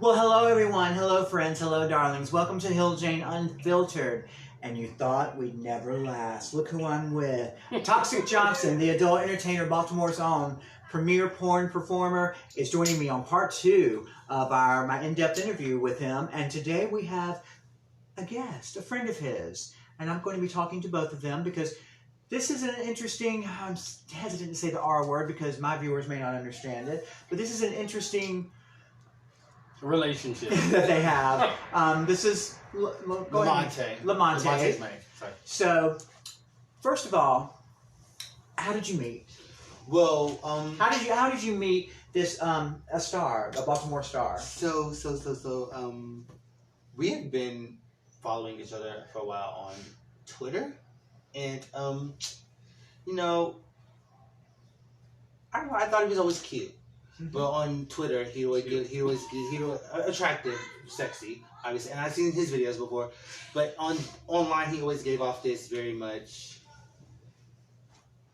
Well, hello everyone, hello friends, hello darlings. Welcome to HILLJAYNE Unfiltered. And you thought we'd never last. Look who I'm with. Toxik Johnson, the adult entertainer, Baltimore's own premier porn performer, is joining me on part 2 of my in-depth interview with him. And today we have a guest, a friend of his. And I'm going to be talking to both of them because this is an interesting, I'm hesitant to say the R word because my viewers may not understand it, but this is an interesting relationship that they have. This is Lamonte. So, first of all, how did you meet? Well, how did you meet this a Baltimore star? So, we have been following each other for a while on Twitter, and you know, I don't know. I thought he was always cute. But on Twitter, he was attractive, sexy, obviously, and I've seen his videos before. But online, he always gave off this very much.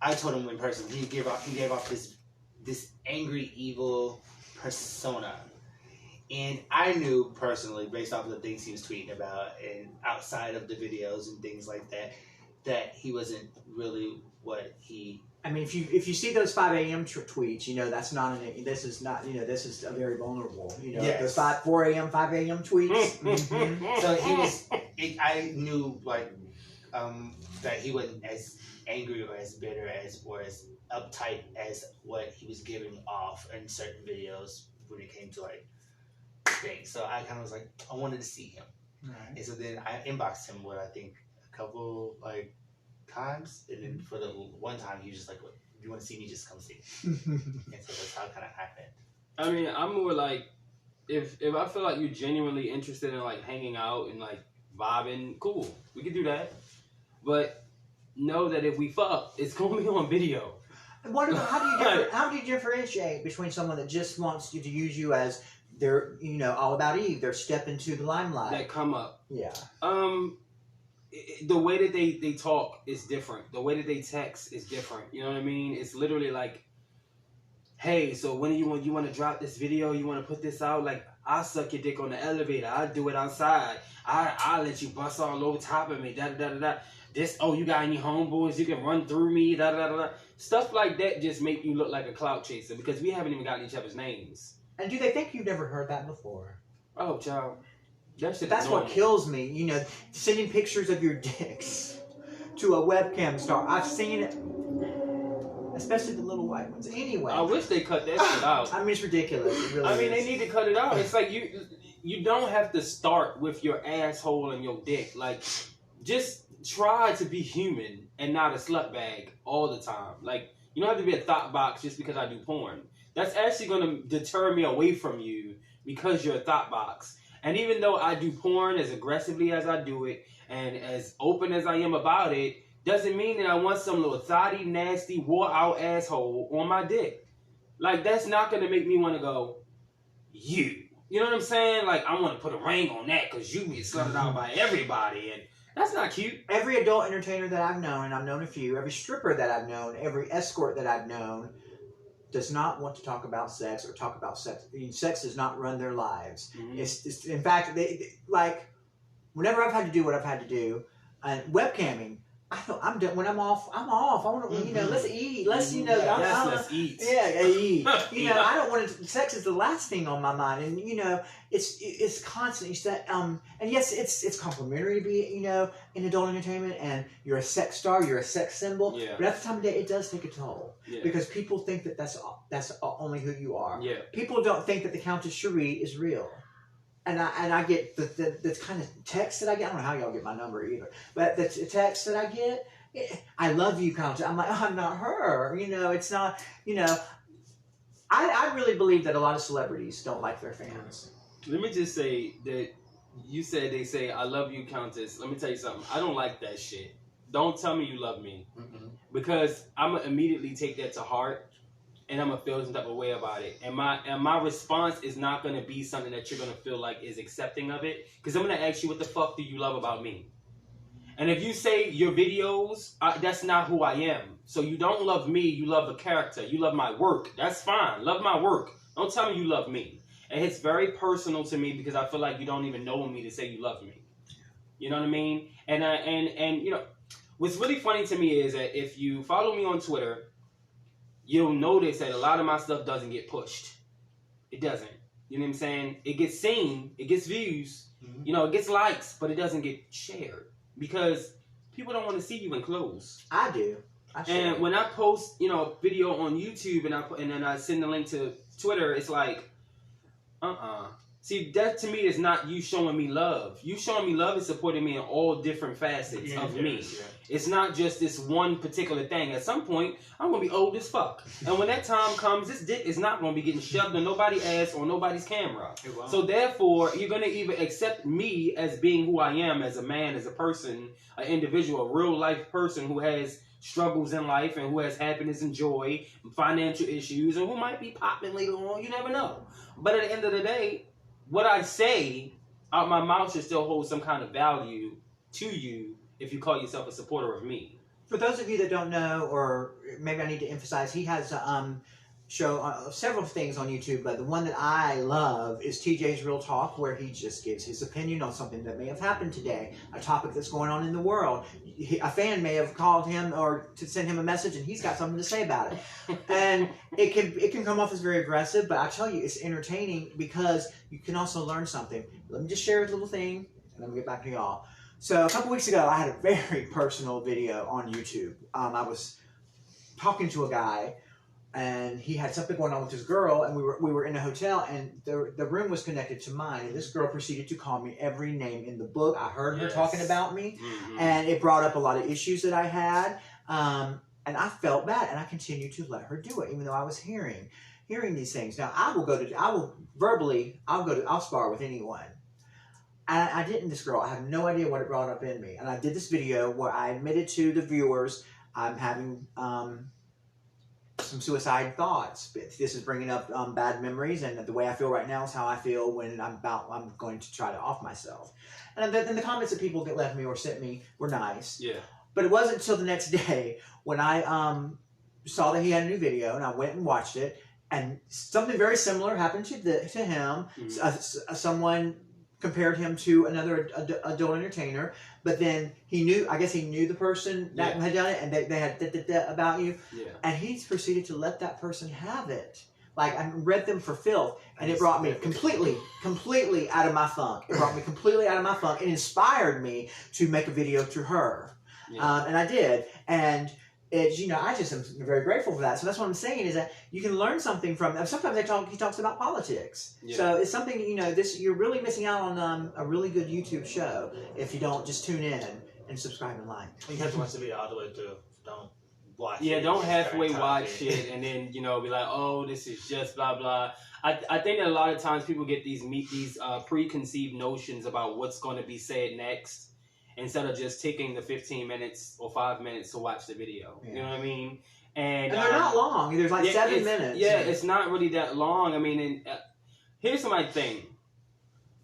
I told him in person, he gave off this angry, evil persona, and I knew personally, based off of the things he was tweeting about and outside of the videos and things like that, that he wasn't really what he. I mean, if you see those 5 a.m. tweets, you know this is a very vulnerable. You know, yes. Those 4 a.m., 5 a.m. tweets. So he was. I knew that he wasn't as angry or as bitter or as uptight as what he was giving off in certain videos when it came to things. So I kind of was like, I wanted to see him, and so then I inboxed him with I think a couple times, and then for the one time he was just like, "What, you want to see me? Just come see." And so that's how it kind of happened. I mean, I'm more like, if I feel like you're genuinely interested in hanging out and vibing, cool, we can do that. But know that if we fuck, it's gonna be on video. How do you differentiate between someone that just wants you to use you as their, all about Eve, their step into the limelight? That come up. Yeah. The way that they talk is different. The way that they text is different. You know what I mean? It's literally like, hey, so when you want to drop this video, you want to put this out? I'll suck your dick on the elevator. I'll do it outside. I'll let you bust all over top of me. Da da da da. This, you got any homeboys? You can run through me. Da da da da. Stuff like that just make you look like a clout chaser because we haven't even gotten each other's names. And do they think you've never heard that before? Oh, child. That's what kills me, sending pictures of your dicks to a webcam star. I've seen it, especially the little white ones. Anyway, I wish they cut that shit out. I mean, it's ridiculous. It really is. They need to cut it out. It's like you don't have to start with your asshole and your dick. Just try to be human and not a slut bag all the time. You don't have to be a thought box just because I do porn. That's actually going to deter me away from you because you're a thought box. And even though I do porn as aggressively as I do it and as open as I am about it, doesn't mean that I want some little thotty, nasty, wore out asshole on my dick. That's not going to make me want to go, you. You know what I'm saying? I want to put a ring on that because you get slutted out by everybody. And that's not cute. Every adult entertainer that I've known, and I've known a few, every stripper that I've known, every escort that I've known, does not want to talk about sex or talk about sex. Sex does not run their lives. Mm-hmm. It's in fact, they whenever I've had to do what I've had to do, and webcamming, I'm done. When I'm off, I'm off. I want to, let's eat. Let's, let's eat. Yeah, eat. I don't want to. Sex is the last thing on my mind, and it's constant. You said, and yes, it's complimentary to be, in adult entertainment, and you're a sex star, you're a sex symbol. Yeah. But at the time of day, it does take a toll because people think that that's only who you are. Yeah. People don't think that the Countess Cherie is real. And I get the kind of text that I get. I don't know how y'all get my number either. But the text that I get, I love you, Countess. I'm like, I'm not her. It's not, I really believe that a lot of celebrities don't like their fans. Let me just say that you said they say, I love you, Countess. Let me tell you something. I don't like that shit. Don't tell me you love me. Mm-mm. Because I'm going to immediately take that to heart. And I'm going to feel some type of way about it. And my response is not going to be something that you're going to feel like is accepting of it. Because I'm going to ask you, what the fuck do you love about me? And if you say your videos, that's not who I am. So you don't love me, you love the character. You love my work. That's fine. Love my work. Don't tell me you love me. And it's very personal to me because I feel like you don't even know me to say you love me. You know what I mean? And you know, what's really funny to me is that if you follow me on Twitter, you'll notice that a lot of my stuff doesn't get pushed. It doesn't. You know what I'm saying? It gets seen, it gets views, you know, it gets likes, but it doesn't get shared because people don't want to see you in clothes. I do. And when I post, you know, a video on YouTube and then I send the link to Twitter, it's like, See, that to me is not you showing me love. You showing me love is supporting me in all different facets of me. Yeah. It's not just this one particular thing. At some point, I'm going to be old as fuck. And when that time comes, this dick is not going to be getting shoved on nobody's ass or nobody's camera. So therefore, you're going to either accept me as being who I am, as a man, as a person, an individual, a real life person who has struggles in life and who has happiness and joy, financial issues, and who might be popping later on. You never know. But at the end of the day, what I say out my mouth should still hold some kind of value to you if you call yourself a supporter of me. For those of you that don't know, or maybe I need to emphasize, he has show several things on YouTube, but the one that I love is TJ's Real Talk, where he just gives his opinion on something that may have happened today, a topic that's going on in the world. A fan may have called him or to send him a message, and he's got something to say about it. And it can come off as very aggressive, but I tell you, it's entertaining because you can also learn something. Let me just share a little thing, and then we'll get back to y'all. So a couple weeks ago, I had a very personal video on YouTube. I was talking to a guy, and he had something going on with his girl, and we were in a hotel, and the room was connected to mine, and this girl proceeded to call me every name in the book. I heard her talking about me, and it brought up a lot of issues that I had, and I felt bad, and I continued to let her do it, even though I was hearing these things. Now, I'll spar with anyone. And I didn't, this girl, I have no idea what it brought up in me, and I did this video where I admitted to the viewers I'm having some suicide thoughts. This is bringing up bad memories, and the way I feel right now is how I feel when I'm going to try to off myself. And then the comments that people left me or sent me were nice. Yeah. But it wasn't until the next day when I saw that he had a new video, and I went and watched it, and something very similar happened to him. Someone compared him to another adult entertainer, but then I guess he knew the person that had done it, and they had about you, and he proceeded to let that person have it. Like, I read them for filth, and it brought me completely out of my funk. It brought me completely out of my funk. It inspired me to make a video to her, and I did, and it's, I just am very grateful for that. So that's what I'm saying, is that you can learn something from them. Sometimes he talks about politics. Yeah. So it's something, you're really missing out on a really good YouTube show if you don't just tune in and subscribe and like. You have to watch the video all the way through. Don't watch it. Yeah, don't halfway watch it and then, be like, oh, this is just blah, blah. I think that a lot of times people get these preconceived notions about what's going to be said next, instead of just taking the 15 minutes or 5 minutes to watch the video. Yeah. You know what I mean? And they're not long. There's like 7 minutes. Yeah, it's not really that long. I mean, here's my thing.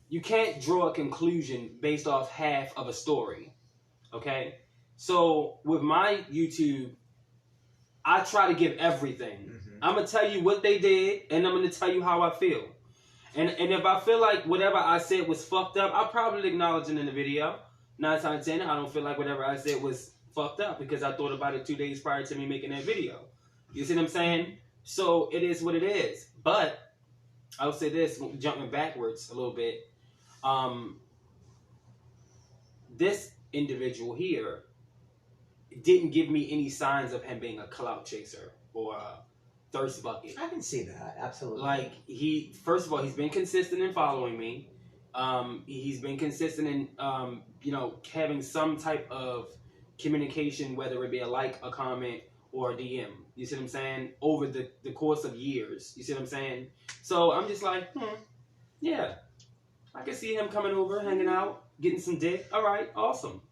You can't draw a conclusion based off half of a story. Okay? So with my YouTube, I try to give everything. Mm-hmm. I'm going to tell you what they did, and I'm going to tell you how I feel. And if I feel like whatever I said was fucked up, I'll probably acknowledge it in the video. 9 times out of 10, I don't feel like whatever I said was fucked up because I thought about it 2 days prior to me making that video. You see what I'm saying? So it is what it is. But I'll say this, jumping backwards a little bit. This individual here didn't give me any signs of him being a clout chaser or a thirst bucket. I can see that, absolutely. Like, first of all, he's been consistent in following me. He's been consistent in, having some type of communication, whether it be a like, a comment, or a DM. You see what I'm saying? Over the course of years. You see what I'm saying? So I'm just like, yeah. I can see him coming over, hanging out, getting some dick. All right, awesome.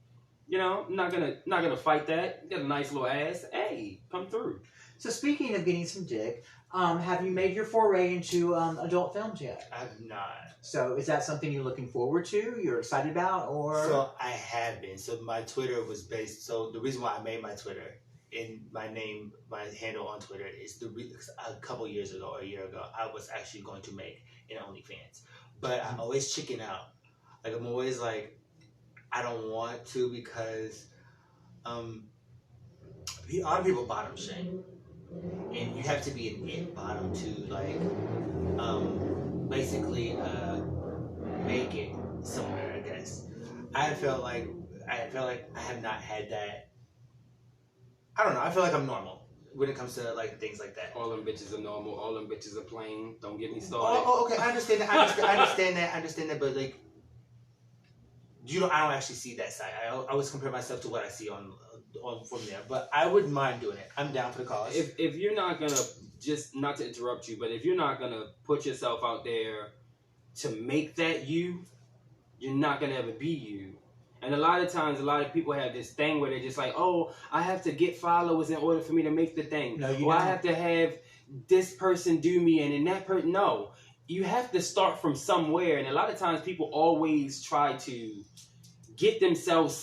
I'm not gonna fight that. Got a nice little ass. Hey, come through. So speaking of getting some dick, have you made your foray into adult films yet? I have not. So is that something you're looking forward to? You're excited about, or? So I have been. So my Twitter was based. So the reason why I made my Twitter in my handle on Twitter is a couple years ago or a year ago, I was actually going to make an OnlyFans, but I always chicken out. Like I'm always like, I don't want to because a lot of people bottom shame, and you have to be an it bottom to like basically make it somewhere. I guess I felt like I have not had that. I don't know. I feel like I'm normal when it comes to like things like that. All them bitches are normal. All them bitches are plain. Don't get me started. Oh, okay. I understand that. I understand that. But like, I don't actually see that side. I always compare myself to what I see on from there. But I wouldn't mind doing it. I'm down for the cause. If you're not gonna, just not to interrupt you, but if you're not gonna put yourself out there to make that you're not gonna ever be you. And a lot of times, a lot of people have this thing where they're just like, oh, I have to get followers in order for me to make the thing. No, you or don't. I have to have this person do me and then that person. No, you have to start from somewhere. And a lot of times people always try to get themselves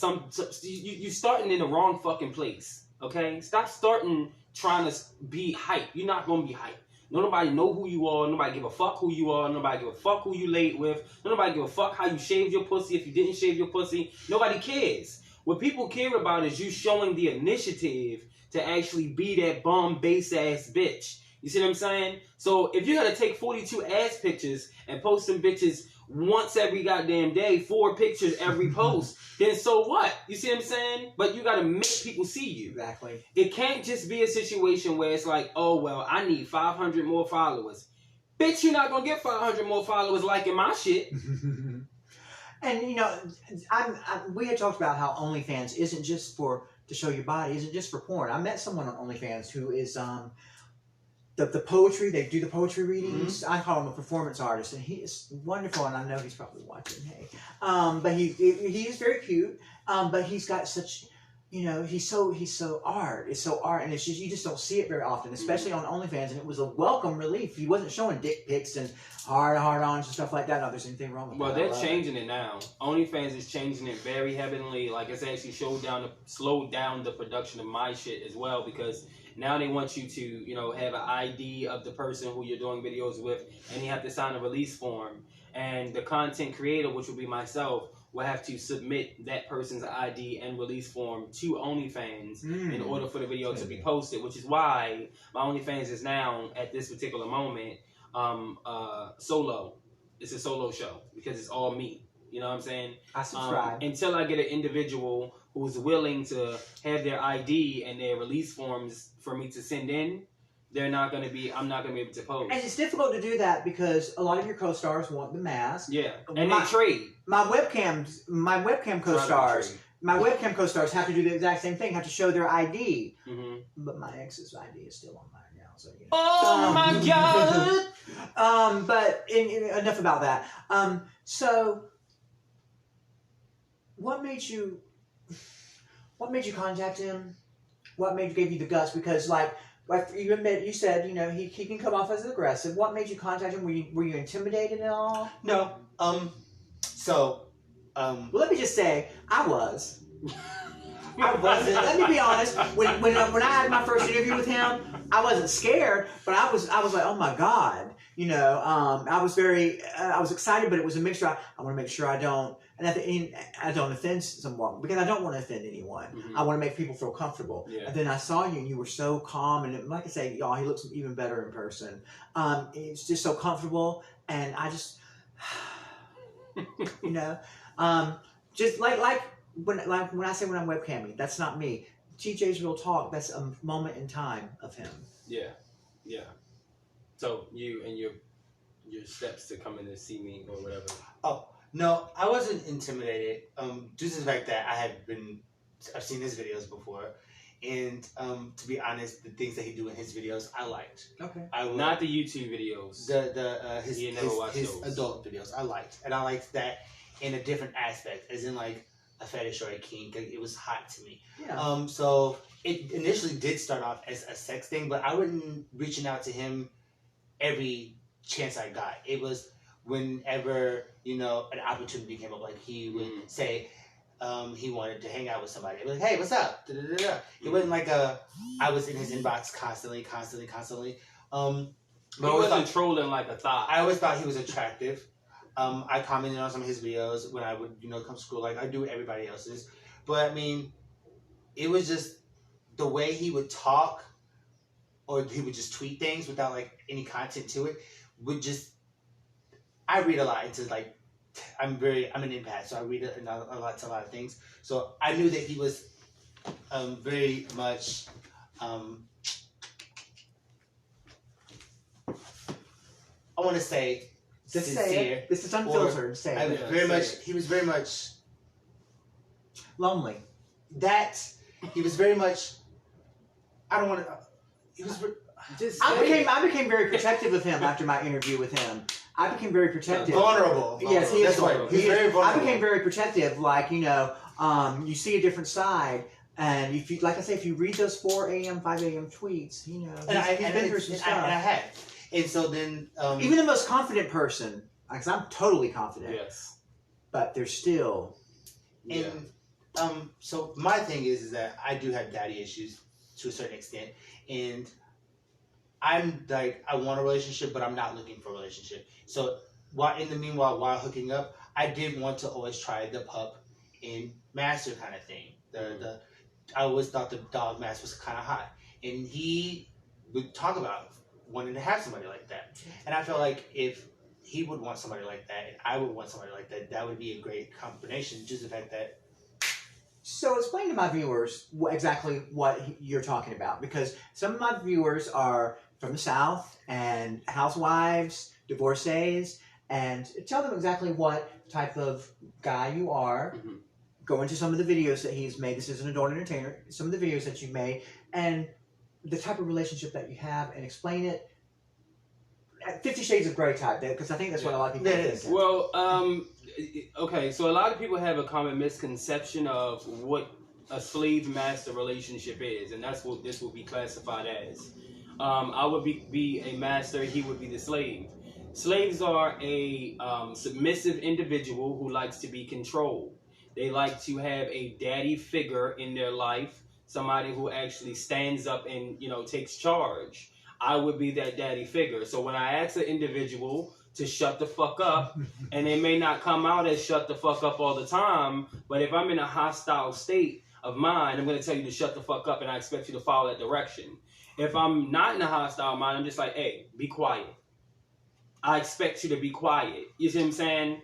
you're starting in the wrong fucking place. Okay? Stop starting trying to be hype. You're not going to be hype. Nobody know who you are. Nobody give a fuck who you are. Nobody give a fuck who you laid with. Nobody give a fuck how you shaved your pussy. If you didn't shave your pussy, nobody cares. What people care about is you showing the initiative to actually be that bum base ass bitch. You see what I'm saying? So if you gotta take 42 ass pictures and post them bitches once every goddamn day, 4 pictures every post, then so what? You see what I'm saying? But you gotta make people see you. Exactly. It can't just be a situation where it's like, oh, well, I need 500 more followers. Bitch, you're not gonna get 500 more followers liking my shit. And, you know, we had talked about how OnlyFans isn't just to show your body, isn't just for porn. I met someone on OnlyFans who is the poetry, they do the poetry readings. Mm-hmm. I call him a performance artist, and he is wonderful, and I know he's probably watching, hey. But he is very cute, but he's got such, you know, he's so art. It's so art, and it's just, you just don't see it very often, especially on OnlyFans, and it was a welcome relief. He wasn't showing dick pics and hard-ons and stuff like that. Not there's anything wrong with that. Well, they're changing it now. OnlyFans is changing it very heavily. Like, it's actually slowed down the production of my shit as well, because now they want you to, you know, have an ID of the person who you're doing videos with, and you have to sign a release form. And the content creator, which will be myself, will have to submit that person's ID and release form to OnlyFans in order for the video to be posted, which is why my OnlyFans is now, at this particular moment, solo. It's a solo show because it's all me. You know what I'm saying? I subscribe. Until I get an individual who's willing to have their ID and their release forms for me to send in, I'm not going to be able to post. And it's difficult to do that because a lot of your co-stars want the mask. Yeah. And they trade. My webcam co-stars have to do the exact same thing, have to show their ID. Mm-hmm. But my ex's ID is still on mine now, so you know. Oh my God! But enough about that. So what made you contact him? What gave you the guts? Because like you said, you know, he can come off as aggressive. What made you contact him? Were you intimidated at all? No. Well, let me just say, I was. I wasn't. Let me be honest. When I had my first interview with him, I wasn't scared, but I was like, oh my God. You know, I was excited, but it was a mixture. I want to make sure I don't offend someone, because I don't want to offend anyone. Mm-hmm. I want to make people feel comfortable. Yeah. And then I saw you, and you were so calm, and like I say, y'all, he looks even better in person. It's just so comfortable, and I just, you know, just like when I say when I'm webcamming, that's not me. TJ's Real Talk, that's a moment in time of him. Yeah, yeah. So you and your steps to come in and see me or whatever. Oh no, I wasn't intimidated. Due to the fact that I've seen his videos before, and to be honest, the things that he do in his videos, I liked. Okay. Not the YouTube videos. His adult videos, I liked, and I liked that in a different aspect, as in like a fetish or a kink. It was hot to me. Yeah. So it initially did start off as a sex thing, but I wasn't reaching out to him every chance I got. It was whenever, you know, an opportunity came up, like he would say, he wanted to hang out with somebody. I'd be like, hey, what's up? Da-da-da-da. It wasn't like I was in his inbox constantly. But he wasn't trolling like a thought. I always thought he was attractive. I commented on some of his videos when I would, come to school, like I do everybody else's. But I mean, it was just the way he would talk, or he would just tweet things without like any content to it. I read a lot into like, I'm an empath, so I read a lot of things. So I knew that he was very much. I want to say just sincere. Say it. This is unfiltered. Say it. He was very much lonely. He was very much. I don't want to. He was. I became very protective of him after my interview with him. I became very protective. Vulnerable. Yes, he is vulnerable. He's very vulnerable. I became very protective. Like, you see a different side. And if you, like I say, if you read those 4 a.m., 5 a.m. tweets, he's been through some stuff. And I had. And so then... even the most confident person, because I'm totally confident. Yes. But there's still... And so my thing is that I do have daddy issues to a certain extent. And I'm like, I want a relationship, but I'm not looking for a relationship. So while hooking up, I did want to always try the pup and master kind of thing. I always thought the dog mask was kind of hot. And he would talk about wanting to have somebody like that. And I felt like if he would want somebody like that and I would want somebody like that, that would be a great combination. Just the fact that... So explain to my viewers exactly what you're talking about. Because some of my viewers are from the South and housewives, divorcees, and tell them exactly what type of guy you are. Mm-hmm. Go into some of the videos that he's made. This is an adult entertainer. Some of the videos that you've made and the type of relationship that you have, and explain it. 50 Shades of Grey type, because I think that's what a lot of people think. Well, okay, so a lot of people have a common misconception of what a slave master relationship is, and that's what this will be classified as. I would be a master, he would be the slave. Slaves are a submissive individual who likes to be controlled. They like to have a daddy figure in their life, somebody who actually stands up and, takes charge. I would be that daddy figure. So when I ask an individual to shut the fuck up, and they may not come out as shut the fuck up all the time, but if I'm in a hostile state of mind, I'm going to tell you to shut the fuck up, and I expect you to follow that direction. If I'm not in a hostile mind, I'm just like, hey, be quiet. I expect you to be quiet. You see what I'm saying?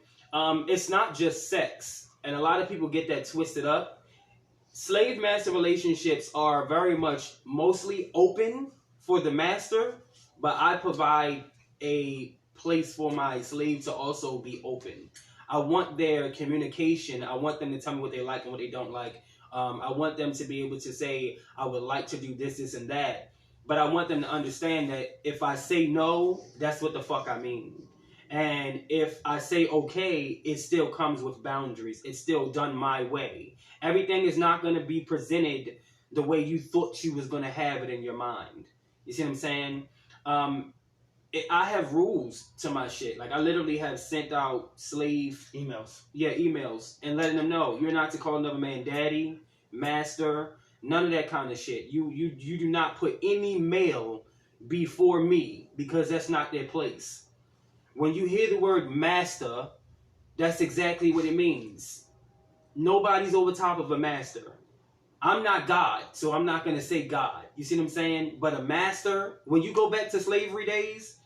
It's not just sex. And a lot of people get that twisted up. Slave master relationships are very much mostly open for the master, but I provide a place for my slave to also be open. I want their communication. I want them to tell me what they like and what they don't like. I want them to be able to say, I would like to do this, this, and that. But I want them to understand that if I say no, that's what the fuck I mean. And if I say okay, it still comes with boundaries. It's still done my way. Everything is not going to be presented the way you thought you was going to have it in your mind. You see what I'm saying? I have rules to my shit. Like, I literally have sent out slave... emails. Yeah, emails. And letting them know, you're not to call another man daddy, master, none of that kind of shit. You do not put any male before me, because that's not their place. When you hear the word master, that's exactly what it means. Nobody's over top of a master. I'm not God, so I'm not going to say God. You see what I'm saying? But a master, when you go back to slavery days,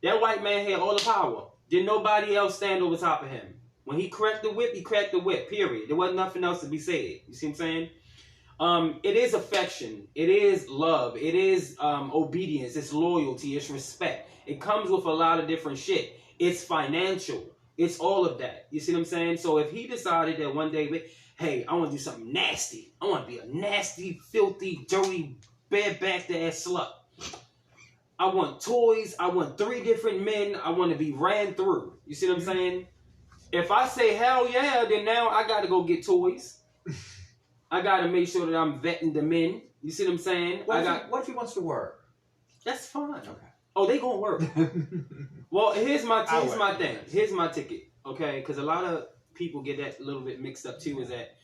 that white man had all the power. Did nobody else stand over top of him? When he cracked the whip, period. There wasn't nothing else to be said. You see what I'm saying? It is affection. It is love. It is obedience. It's loyalty. It's respect. It comes with a lot of different shit. It's financial. It's all of that. You see what I'm saying? So if he decided that one day, hey, I want to do something nasty. I want to be a nasty, filthy, dirty, barebacked ass slut. I want toys. I want 3 different men. I want to be ran through. You see what I'm saying? If I say hell yeah, then now I got to go get toys. I got to make sure that I'm vetting the men. You see what I'm saying? What if he wants to work? That's fine. Okay. Oh, they gonna work. Well, here's my thing. Here's my ticket. Okay, because a lot of people get that a little bit mixed up too. Is that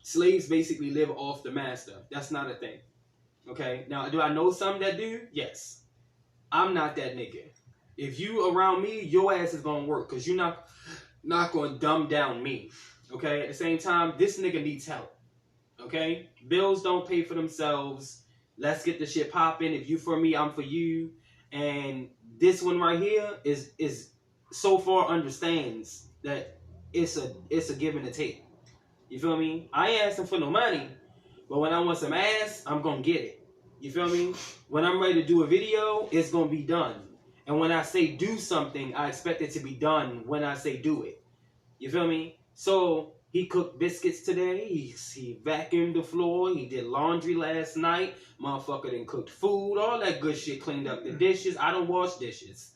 slaves basically live off the master. That's not a thing. Okay? Now, do I know some that do? Yes. I'm not that nigga. If you around me, your ass is gonna work because you're not gonna dumb down me. Okay? At the same time, this nigga needs help. Okay? Bills don't pay for themselves. Let's get the shit popping. If you for me, I'm for you. And this one right here is so far understands that it's a give and a take. You feel me? I ain't asking for no money, but when I want some ass, I'm gonna get it. You feel me? When I'm ready to do a video, it's gonna be done. And when I say do something, I expect it to be done when I say do it. You feel me? So he cooked biscuits today. He vacuumed the floor. He did laundry last night. Motherfucker done cooked food. All that good shit. Cleaned up the dishes. I don't wash dishes.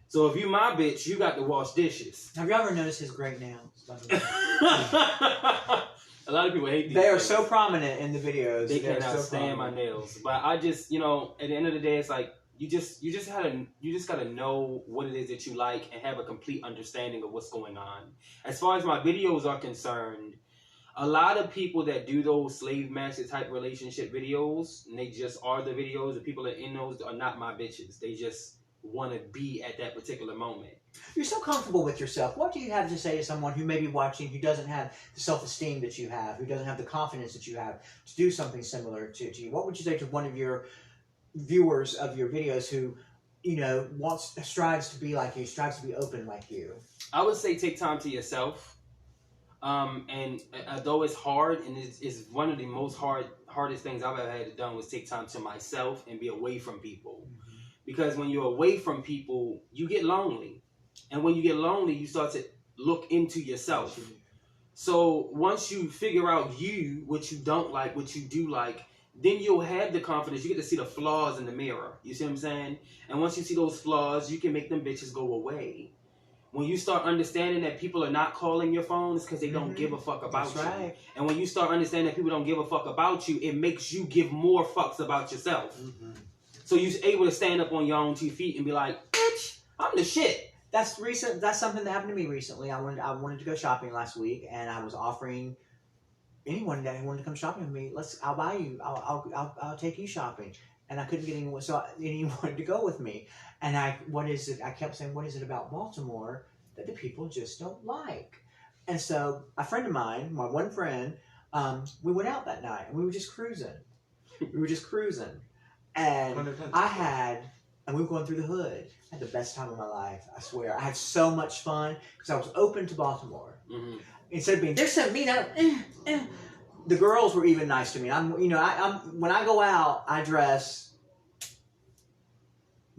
So if you my bitch, you got to wash dishes. Have you ever noticed his great nails? By the way? A lot of people hate these They are things. so prominent in the videos. They They're cannot so stand my prominent. nails. But I just, at the end of the day, it's like you just gotta know what it is that you like and have a complete understanding of what's going on. As far as my videos are concerned, a lot of people that do those slave master type relationship videos, and they just are the videos, the people that are in those are not my bitches. They just want to be at that particular moment. You're so comfortable with yourself. What do you have to say to someone who may be watching, who doesn't have the self-esteem that you have, who doesn't have the confidence that you have to do something similar to you? What would you say to one of your viewers of your videos who, strives to be like you, strives to be open like you? I would say take time to yourself. And although it's hard, and it's one of the most hardest things I've ever had to done was take time to myself and be away from people. Because when you're away from people, you get lonely. And when you get lonely, you start to look into yourself. So once you figure out what you don't like, what you do like, then you'll have the confidence. You get to see the flaws in the mirror. You see what I'm saying? And once you see those flaws, you can make them bitches go away. When you start understanding that people are not calling your phone, it's because they don't give a fuck about you. Right. And when you start understanding that people don't give a fuck about you, it makes you give more fucks about yourself. Mm-hmm. So you're able to stand up on your own 2 feet and be like, bitch, I'm the shit. That's recent. That's something that happened to me recently. I wanted to go shopping last week, and I was offering anyone that wanted to come shopping with me. I'll buy you. I'll take you shopping. And I couldn't get anyone, so anyone to go with me. And I kept saying, what is it about Baltimore that the people just don't like? And so a friend of mine, my one friend, we went out that night and we were just cruising. And we were going through the hood. I had the best time of my life, I swear. I had so much fun because I was open to Baltimore. Mm-hmm. Instead of being, there's some mean out. The girls were even nice to me. I'm when I go out, I dress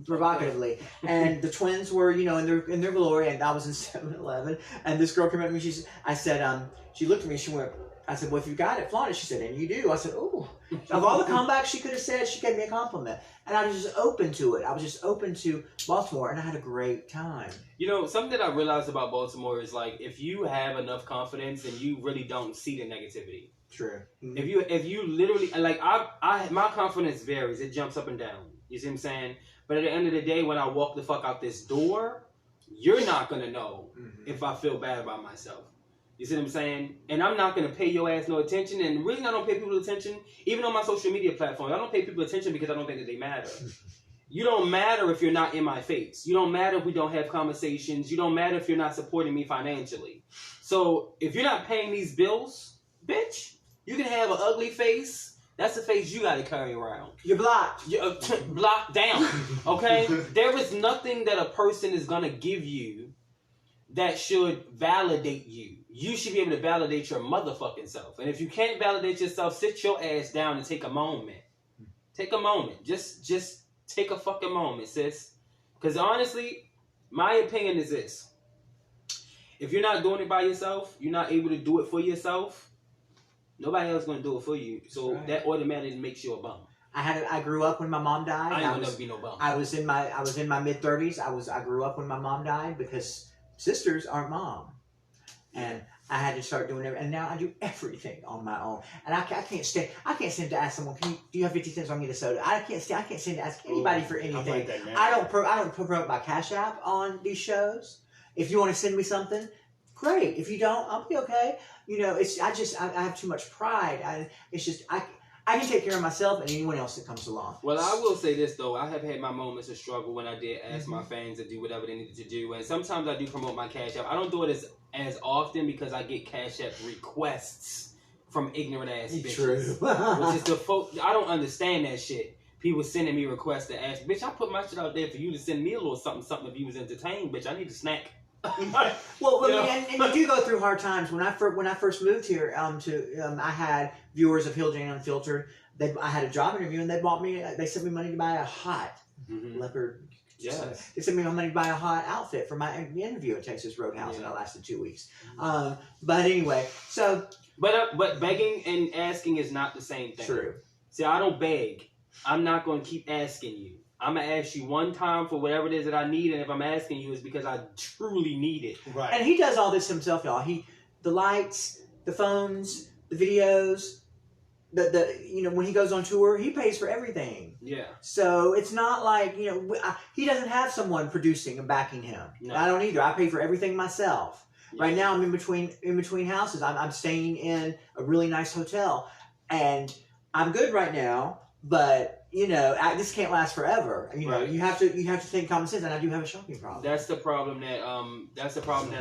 provocatively, and the twins were, in their glory, and I was in 7-Eleven, and this girl came up to me. She looked at me. She went. I said, well, if you got it, flaunt it. She said, and you do. I said, ooh. Of all the comebacks she could have said, she gave me a compliment. And I was just open to it. I was just open to Baltimore, and I had a great time. Something that I realized about Baltimore is like, if you have enough confidence, then you really don't see the negativity. True. Mm-hmm. If you literally, like, my confidence varies. It jumps up and down. You see what I'm saying? But at the end of the day, when I walk the fuck out this door, you're not going to know if I feel bad about myself. You see what I'm saying? And I'm not going to pay your ass no attention. And the reason I don't pay people attention, even on my social media platforms, I don't pay people attention because I don't think that they matter. You don't matter if you're not in my face. You don't matter if we don't have conversations. You don't matter if you're not supporting me financially. So if you're not paying these bills, bitch, you can have an ugly face. That's the face you got to carry around. You're blocked. You're blocked down. Okay? There is nothing that a person is going to give you that should validate you. You should be able to validate your motherfucking self. And if you can't validate yourself, sit your ass down and take a moment. Take a moment. Just take a fucking moment, sis. Because honestly, my opinion is this. If you're not doing it by yourself, you're not able to do it for yourself, nobody else is going to do it for you. So that automatically makes you a bum. I grew up when my mom died. I ain't gonna never be no bum. I was in my mid-30s. I grew up when my mom died because sisters aren't mom. And I had to start doing everything. And now I do everything on my own. And I can't stand to ask someone, do you have 50 cents on me to soda? I can't stand to ask anybody for anything. Like that, I don't promote my Cash App on these shows. If you want to send me something, great. If you don't, I'll be okay. You know, I have too much pride. I can take care of myself and anyone else that comes along. Well, I will say this though, I have had my moments of struggle when I did ask my fans to do whatever they needed to do, and sometimes I do promote my Cash App. I don't do it as often because I get Cash App requests from ignorant ass bitches. True. Which is the I don't understand that shit. People sending me requests to ask, bitch, I put my shit out there for you to send me a little something if you was entertained, bitch. I need a snack. Well, and you do go through hard times. When I first moved here, I had viewers of HILLJAYNE Unfiltered. I had a job interview, and they sent me money to buy a hot leopard. Yes. They sent me money to buy a hot outfit for my interview at Texas Roadhouse, and it lasted 2 weeks. But anyway, so. But begging and asking is not the same thing. True. See, I don't beg. I'm not going to keep asking you. I'm going to ask you one time for whatever it is that I need, and if I'm asking you, it's because I truly need it. Right. And he does all this himself, y'all. The lights, the phones, the videos, when he goes on tour, he pays for everything. Yeah. So it's not like, he doesn't have someone producing and backing him. No. I don't either. I pay for everything myself. Yeah. Right now, I'm in between houses. I'm staying in a really nice hotel, and I'm good right now, but. This can't last forever. Right. You have to think common sense, and I do have a shopping problem. That's the problem that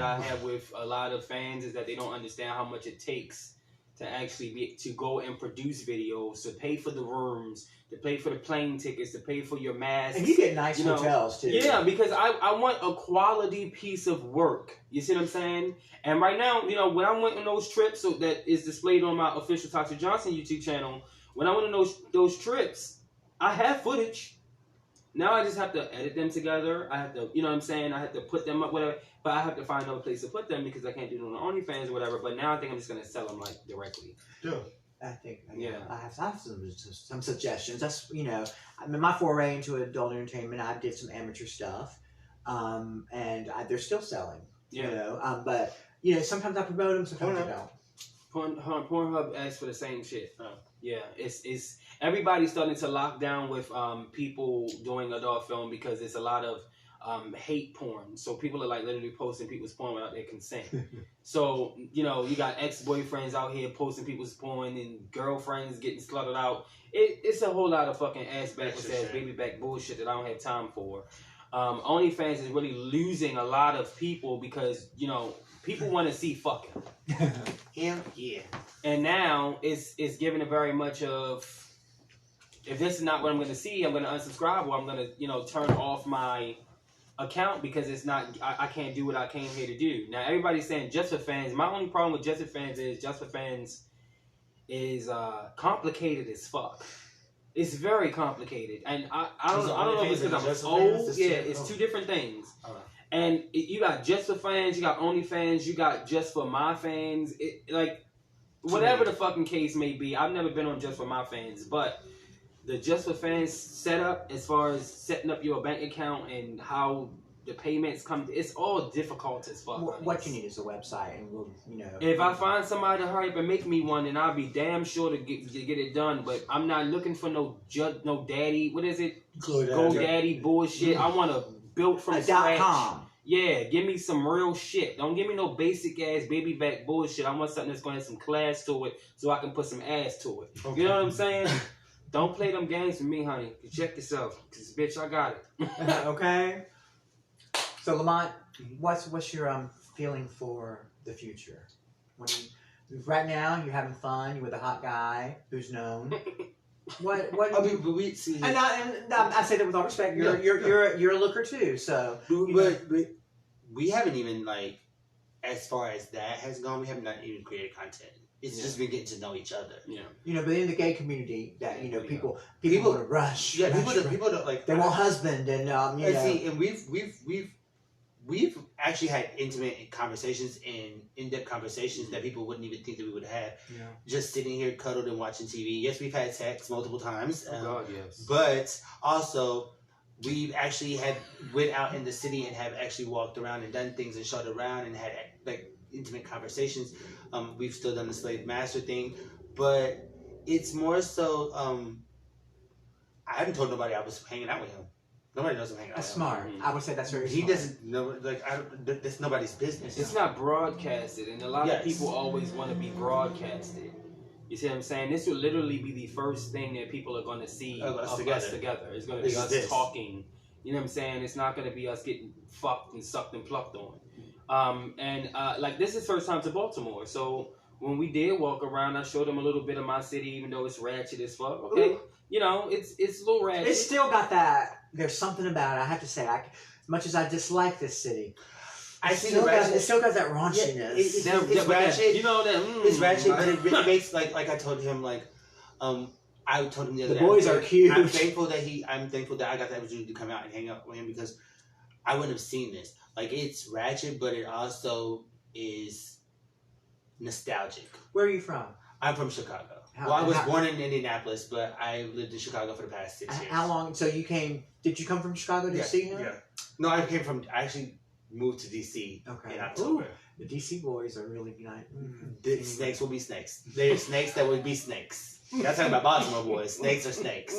I have with a lot of fans, is that they don't understand how much it takes to actually to go and produce videos, to pay for the rooms, to pay for the plane tickets, to pay for your masks. And you get nice hotels too. Yeah, because I want a quality piece of work. You see what I'm saying? And right now, when I went on those trips, so that is displayed on my official Toxik Johnson YouTube channel. When I went on those trips, I have footage. Now I just have to edit them together. I have to, I have to put them up, whatever. But I have to find another place to put them because I can't do them on OnlyFans or whatever. But now I think I'm just going to sell them, directly. Yeah. I think, yeah. I have some suggestions. That's, my foray into adult entertainment, I did some amateur stuff. And they're still selling. Yeah. But, sometimes I promote them, sometimes I don't. Pornhub asks for the same shit. Yeah, it's everybody's starting to lock down with people doing adult film because there's a lot of hate porn. So people are literally posting people's porn without their consent. So you got ex-boyfriends out here posting people's porn and girlfriends getting slutted out. It's a whole lot of fucking ass backwards ass baby back bullshit that I don't have time for. OnlyFans is really losing a lot of people because people want to see fucking. Yeah. And now it's given a very much of, if this is not what I'm going to see, I'm going to unsubscribe, or I'm going to turn off my account because it's not. I can't do what I came here to do. Now everybody's saying Just for Fans. My only problem with Just for Fans is complicated as fuck. It's very complicated, and I don't know if it's because I'm old. Yeah, it's two different things. And you got Just for Fans, you got OnlyFans, you got Just for My Fans. Whatever the fucking case may be, I've never been on Just for My Fans, but the Just for Fans setup, as far as setting up your bank account and how the payments come, it's all difficult as fuck. What you need is a website, and we'll, If I find somebody to hurry up and make me one, then I'll be damn sure to get it done. But I'm not looking for no daddy. What is it? GoDaddy bullshit. I want to build from scratch. .com. Yeah, give me some real shit. Don't give me no basic ass baby back bullshit. I want something that's gonna have some class to it, so I can put some ass to it. Okay. You know what I'm saying? Don't play them games with me, honey. Check yourself, cause bitch, I got it. Okay. So Lamont, what's your feeling for the future? Right now, you're having fun. You're with a hot guy who's known. What? I mean, but we see. And I say that with all respect. You're a looker too. So. But we haven't even as far as that has gone, we have not even created content. It's just been getting to know each other. Yeah. But in the gay community, that people want to rush. Yeah, people don't like. They want husband and See, and we've actually had intimate conversations and in-depth conversations that people wouldn't even think that we would have. Yeah. Just sitting here cuddled and watching TV. Yes, we've had sex multiple times. Oh God, yes. But also, we've actually went out in the city and have actually walked around and done things and shot around and had intimate conversations. We've still done the slave master thing, but it's more so. I haven't told nobody I was hanging out with him. Nobody knows him hang out. That's with smart. Mhm. I would say that's very him. He smart. doesn't know. Like I don't. That's nobody's business. It's not broadcasted, and a lot Yes. of people always want to be broadcasted. You see what I'm saying? This will literally be the first thing that people are going to see Of us us together. together. It's going to be This is us this. talking. You know what I'm saying? It's not going to be us getting fucked and sucked and plucked on. Like this is first time to Baltimore, so when we did walk around, I showed them a little bit of my city, even though it's ratchet as fuck. Okay, Ooh. you know, it's a little ratchet. It's still got that. There's something about it. I have to say, as much as I dislike this city, I it see still the got, ratchet. it still got that raunchiness. Yeah, it's But ratchet. you know that It's ratchet, but it makes like I told him I told him the other The day. boys are cute. I'm thankful that I got the opportunity to come out and hang out with him because I wouldn't have seen this. Like it's ratchet, but it also is nostalgic. Where are you from? I'm from Chicago. How- I was how- born in Indianapolis, but I lived in Chicago for the past 6 years. How long? So you came? Did you come from Chicago to Yeah, see him? yeah. No, I actually moved to DC Okay. in October. The DC boys are really nice. The snakes will be snakes. They're snakes that will be snakes. Y'all talking about Baltimore boys. Snakes are snakes.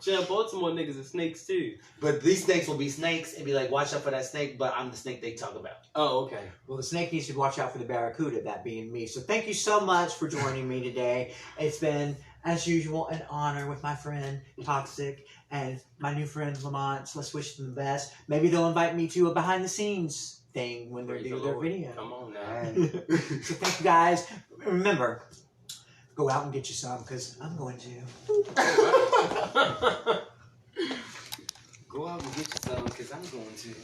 Yeah, Baltimore niggas are snakes too. But these snakes will be snakes and be like, watch out for that snake, but I'm the snake they talk about. Oh, okay. Well, the snake needs to watch out for the barracuda, that being me. So thank you so much for joining me today. It's been, as usual, an honor with my friend Toxik and my new friend Lamont. So let's wish them the best. Maybe they'll invite me to a behind-the-scenes thing when they Praise do the their Lord. video. Come on now. So thank you guys. Remember, go out and get you some, because I'm going to. Go out and get you some, because I'm going to.